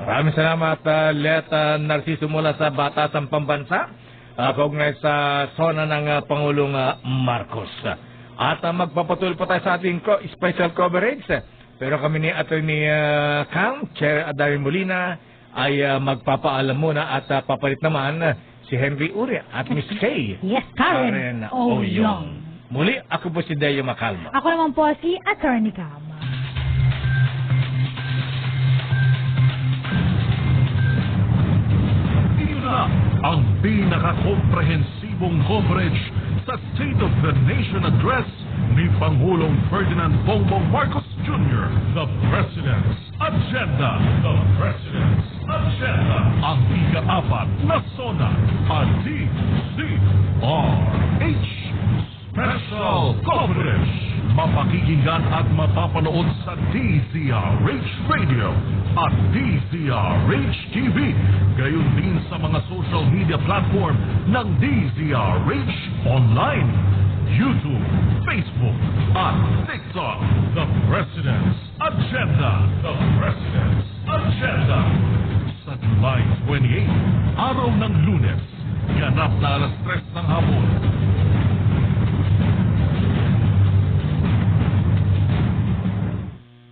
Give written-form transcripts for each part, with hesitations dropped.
Maraming salamat, Let Narciso mula sa Batasang Pambansa, kaugnay sa zona ng Pangulong Marcos. At magpapatuloy po tayo sa ating special coverage. Pero kami ni Attorney Cam, Chair Darin Molina, ay magpapaalam muna at papalit naman si Henry Uria at Miss Kay. Yes, Karen Oyong. Muli, ako po si Deo Macalma. Ako naman po si Attorney Cam. Ang pinaka-komprehensibong coverage sa State of the Nation Address ni Pangulong Ferdinand Bongbong Marcos Jr. The President's Agenda. The President's Agenda. Ang ika-4 na SONA at DZRH. Special coverage. Mapakikinggan at mapapanood sa DZRH Radio at DZRH TV. Gayon din sa mga social media platform ng DZRH Online, YouTube, Facebook at TikTok. The President's Agenda. The President's Agenda. Sa July 28, araw ng Lunes, ganap na alas 3 ng hapon.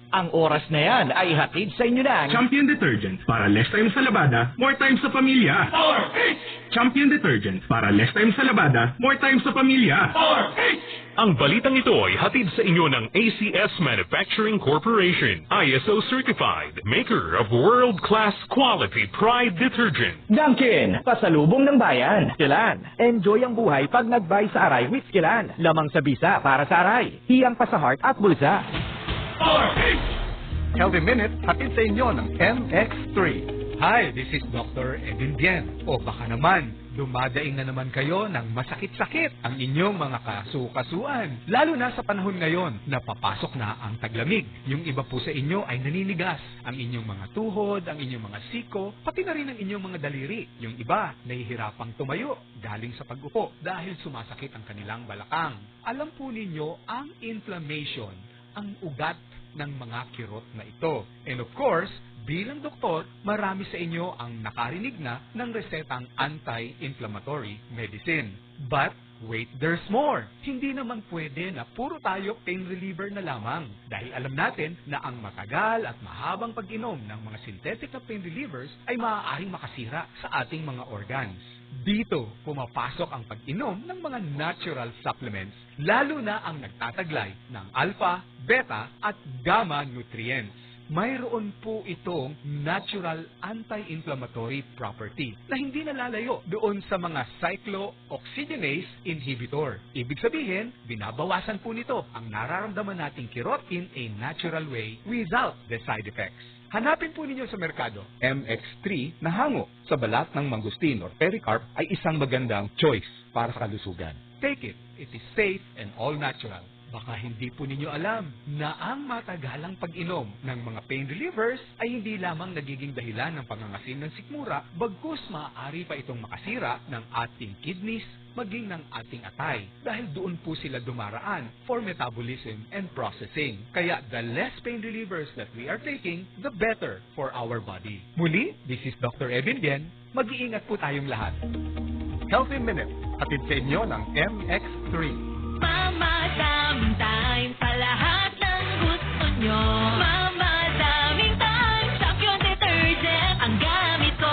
Ang oras na yan ay hatid sa inyo ng Champion Detergent para less time sa labada, more time sa pamilya. Champion Detergent para less time sa labada, more time sa pamilya. Ang balitang ito ay hatid sa inyo ng ACS Manufacturing Corporation, ISO certified, maker of world-class quality Pride detergent. Dunkin, pasalubong ng bayan. Skilan, enjoy ang buhay pag nag-buy sa Aray with Skilan. Lamang sa bisa para sa Aray, hiyang pa sa heart at bulsa. Healthy Minute, hatid sa inyo ng MX3. Hi, this is Dr. Edwin Bien. O baka naman, dumadaing na naman kayo ng masakit-sakit ang inyong mga kasukasuan. Lalo na sa panahon ngayon na papasok na ang taglamig. Yung iba po sa inyo ay naninigas. Ang inyong mga tuhod, ang inyong mga siko, pati na rin ang inyong mga daliri. Yung iba, nahihirapang tumayo galing sa pag-upo dahil sumasakit ang kanilang balakang. Alam po ninyo, ang inflammation, ang ugat ng mga kirot na ito. And of course, bilang doktor, marami sa inyo ang nakarinig na ng resetang anti-inflammatory medicine. But wait, there's more. Hindi naman pwede na puro tayo pain reliever na lamang. Dahil alam natin na ang matagal at mahabang pag-inom ng mga synthetic na pain relievers ay maaaring makasira sa ating mga organs. Dito, pumapasok ang pag-inom ng mga natural supplements, lalo na ang nagtataglay ng alpha, beta at gamma nutrients. Mayroon po itong natural anti-inflammatory property na hindi nalalayo doon sa mga cyclooxygenase inhibitor. Ibig sabihin, binabawasan po nito ang nararamdaman nating kirot in a natural way without the side effects. Hanapin po ninyo sa merkado, MX3 na hango sa balat ng mangustin or pericarp ay isang magandang choice para sa kalusugan. Take it. It is safe and all natural. Baka hindi po ninyo alam na ang matagalang pag-inom ng mga pain relievers ay hindi lamang nagiging dahilan ng pangangasim ng sikmura, bagkus maaari pa itong makasira ng ating kidneys, maging ng ating atay, dahil doon po sila dumaraan for metabolism and processing. Kaya the less pain relievers that we are taking, the better for our body. Muli, this is Dr. Edwin Bien. Mag-iingat po tayong lahat. Healthy Minute, hatid sa inyo ng MX3. Mama, daming time sa lahat ng gusto nyo. Mama, daming time, Champion Detergent ang gamit ko.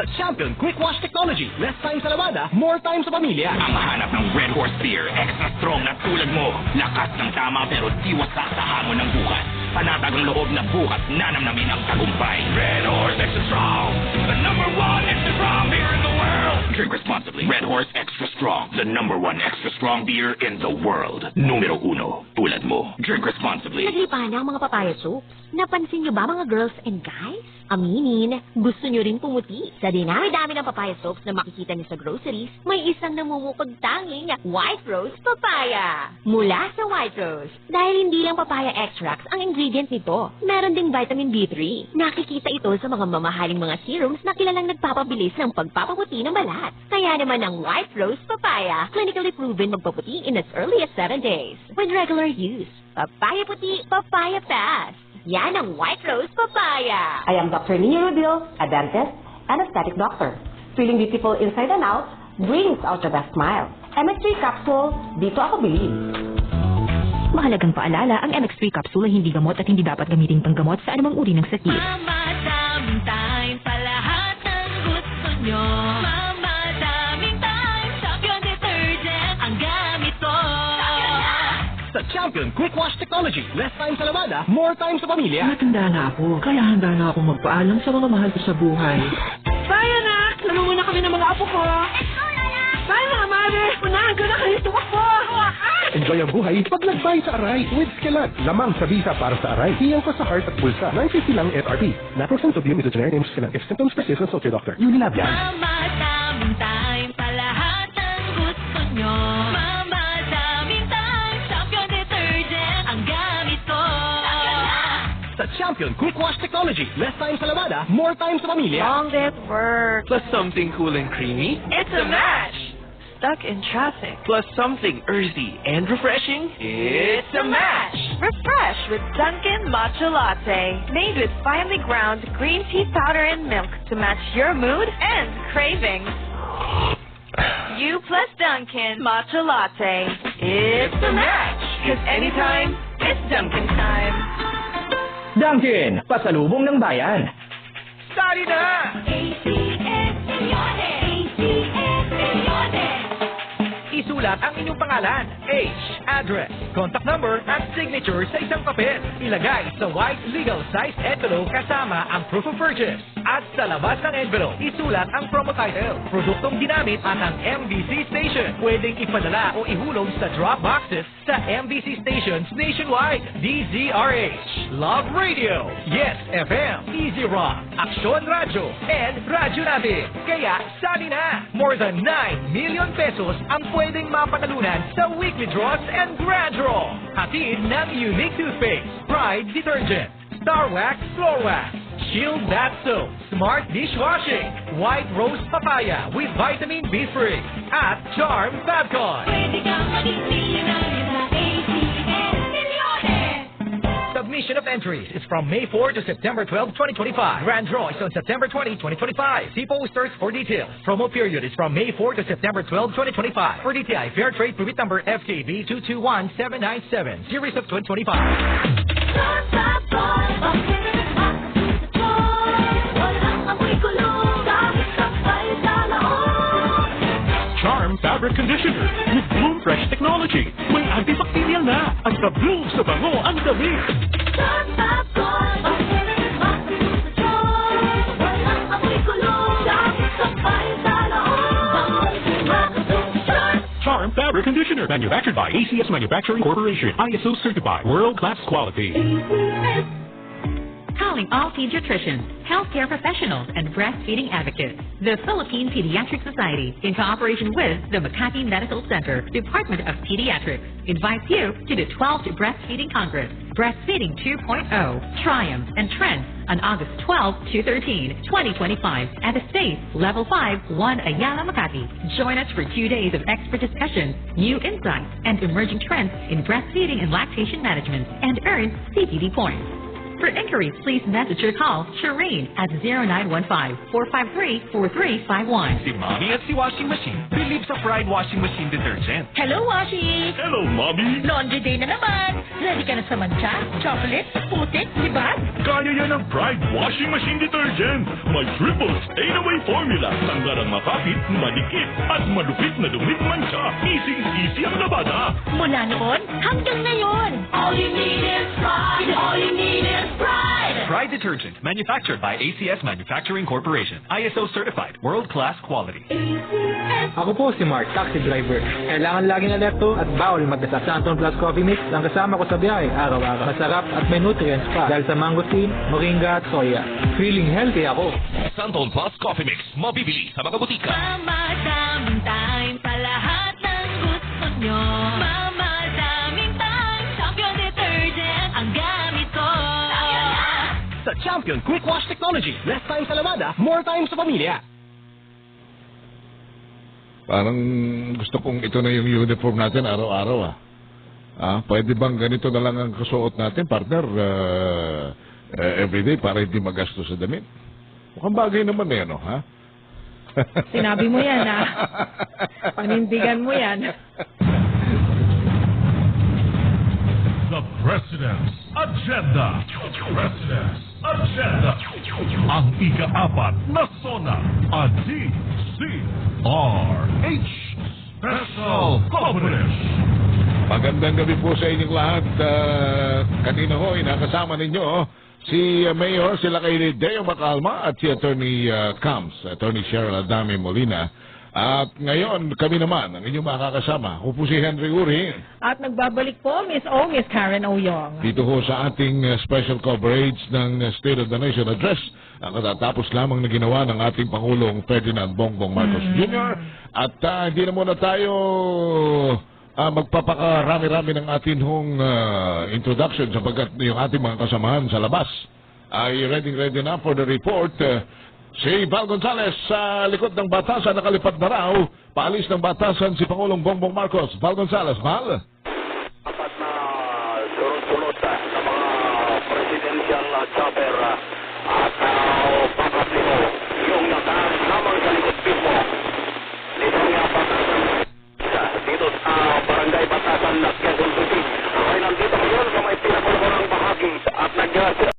Sa Champion Quick Wash Technology, less time sa labada, more time sa pamilya. Ang hanap ng Red Horse Beer, extra strong na tulad mo. Lakas ng tama pero di wasak sa hamon ng bukas. Panatag ang loob na bukas, nanamnamin ang tagumpay. Red Horse Extra Strong, the #1 extra strong beer in the world. Drink responsibly. Red Horse Extra Strong, the #1 extra strong beer in the world. Numero 1, tulad mo. Drink responsibly. Naglipa na ang mga papaya soups. Napansin nyo ba mga girls and guys? Aminin, gusto nyo rin pumuti. Sa dinami-dami ng papaya soaps na makikita nyo sa groceries, may isang namumukod tanging White Rose Papaya. Mula sa White Rose, dahil hindi lang papaya extracts ang ingredient nito, meron ding vitamin B3. Nakikita ito sa mga mamahaling mga serums na kilalang nagpapabilis ng pagpapaputi ng balat. Kaya naman ang White Rose Papaya, clinically proven magpaputi in as early as 7 days. With regular use, papaya puti, papaya fast. Yan ang White Rose Papaya. I am Dr. Nino Rodil, a dentist and aesthetic doctor. Feeling beautiful inside and out brings out the best smile. MX3 capsule, dito ako bilhin. Mahalagang paalala, ang MX3 capsule ay hindi gamot at hindi dapat gamitin panggamot sa anumang uri ng sakit. Mama, daming time sa lahat ng gusto nyo. Mama, daming time, Champion Detergent ang gamit ko. Sa Champion Quick Wash Technology, less time sa labada, more time sa pamilya. Matanda na ako, kaya handa na akong magpaalam sa mga mahal ko sa buhay. Bye, anak! Namumuna kami ng mga apo ko. Bye, mga mare! Unahan ko na kayo tumakbo! Enjoy ang buhay pag nag-buy sa Aray with Skilan. Lamang sa visa para sa Aray. Hiyang ko sa heart at pulsa. 950 lang SRP. Natural Centobium is a generic name of Skilan. If symptoms persist, consult your doctor. Unilab yan. Mama, daming time sa lahat ng gusto nyo. Mama, daming time, Champion Detergent ang gamit ko. Sa Champion Quick Wash Technology, less time sa labada, more time sa pamilya. Long day at work. Plus something cool and creamy. It's a match! Stuck in traffic. Plus something earthy and refreshing. It's a match! Refresh with Dunkin' Matcha Latte. Made with finely ground green tea powder and milk to match your mood and cravings. You plus Dunkin' Matcha Latte. It's a match! Because anytime, it's Dunkin' time. Dunkin, pasalubong ng bayan. Sali na! ACS Milliones! ACS Milliones! Isulat ang inyong pangalan, age, address, contact number, at signature sa isang papel. Ilagay sa white legal size envelope kasama ang proof of purchase. At sa labas ng envelope, isulat ang promo title, produktong ginamit at ang MBC station. Pwedeng ipadala o ihulog sa drop boxes sa MBC stations nationwide. DZRH, Love Radio, Yes FM, Easy Rock, Aksyon Radio, and Radyo Natin. Kaya sali na! More than 9 million pesos ang pwedeng mapanalunan sa weekly draws and grand draw. Hatid ng unique toothpaste, Pride Detergent, Star Wax Floor Wax, Shield Bath Soap, Smart Dishwashing, White Rose Papaya with Vitamin B3, at Charm Fabcon. Pwede kang maging millionaire sa ACS Milliones! Submission of entries is from May 4 to September 12, 2025. Grand draw is on September 20, 2025. See posters for details. Promo period is from May 4 to September 12, 2025. For DTI Fair Trade Permit Number FKB 221797, Series of 2025. Charm Fabric Conditioner with Bloom Fresh Technology. May antibacterial na at ka-bloom sa bango ang damit. Charm Fabric Conditioner, manufactured by ACS Manufacturing Corporation, ISO certified, world-class quality. Calling all pediatricians, healthcare professionals, and breastfeeding advocates. The Philippine Pediatric Society, in cooperation with the Makati Medical Center, Department of Pediatrics, invites you to the 12th Breastfeeding Congress, Breastfeeding 2.0, Triumph and Trends, on August 12 to 13, 2025, at the Space Level 5, 1 Ayala, Makati. Join us for 2 days of expert discussions, new insights, and emerging trends in breastfeeding and lactation management, and earn CPD points. For inquiries, please message or call Shireen at 0915-453-4351. Si Mommy at si Washing Machine, believe sa Pride Washing Machine Detergent. Hello, Washi! Hello, Mommy! Laundry day na naman! Ready ka na sa mancha, chocolate, putik, libag? Kaya yan ang Pride Washing Machine Detergent. May triple stain-away formula. Tanggal ang makapit, madikit, at malupit na dumit mancha. Easy ang labada. Mula noon hanggang ngayon. All you need is pride. All you need is pride. Pride Detergent, manufactured by ACS Manufacturing Corporation, ISO certified, world-class quality. Ako po si Mark, taxi driver. Kailangan laging alerto at bawal magdasa sa Anton Plus Coffee Mix ang kasama ko sa biyahe araw-araw. Masarap at may nutrients pa dahil sa mangosteen, moringa at soya. Feeling healthy ako. Santon Plus Coffee Mix, mabibili sa mga butika. Mama, daming time sa lahat ng gusto nyo. Mama, daming time, Champion Detergent ang gamit ko. Sa Champion Quick Wash Technology, less time sa labada, more time sa pamilya. Parang gusto kong ito na yung uniform natin araw-araw Pwede bang ganito na lang ang kasuot natin, partner, everyday para hindi magastos sa damit? Mukhang bagay naman eh, ano, ha? Sinabi mo yan, ha? Panindigan mo yan. The President's Agenda. President's Agenda. Ang ika-4 na SONA, a DCRH Special Coverage. Magandang gabi po sa inyong lahat. Kanina ho, inakasama ninyo si Mayor, sila kay Deo Macalma at si Attorney Camps, Attorney Cheryl Adame Molina. At ngayon, kami naman, ang inyong makakasama. Ako po si Henry Uri. At nagbabalik po, Miss Karen Oyong. Dito ho sa ating special coverage ng State of the Nation Address, ang katatapos lamang na ginawa ng ating Pangulong Ferdinand Bongbong Marcos Jr. At hindi na muna tayo magpapakarami-rami ng ating hong introduction sapagkat yung ating mga kasamahan sa labas ay ready na for the report. Si Val Gonzales sa likod ng batasan, nakalipad na raw. Paalis ng batasan si Pangulong Bongbong Marcos. Val Gonzales, Val? Apat na sunod-sunod na mga presidential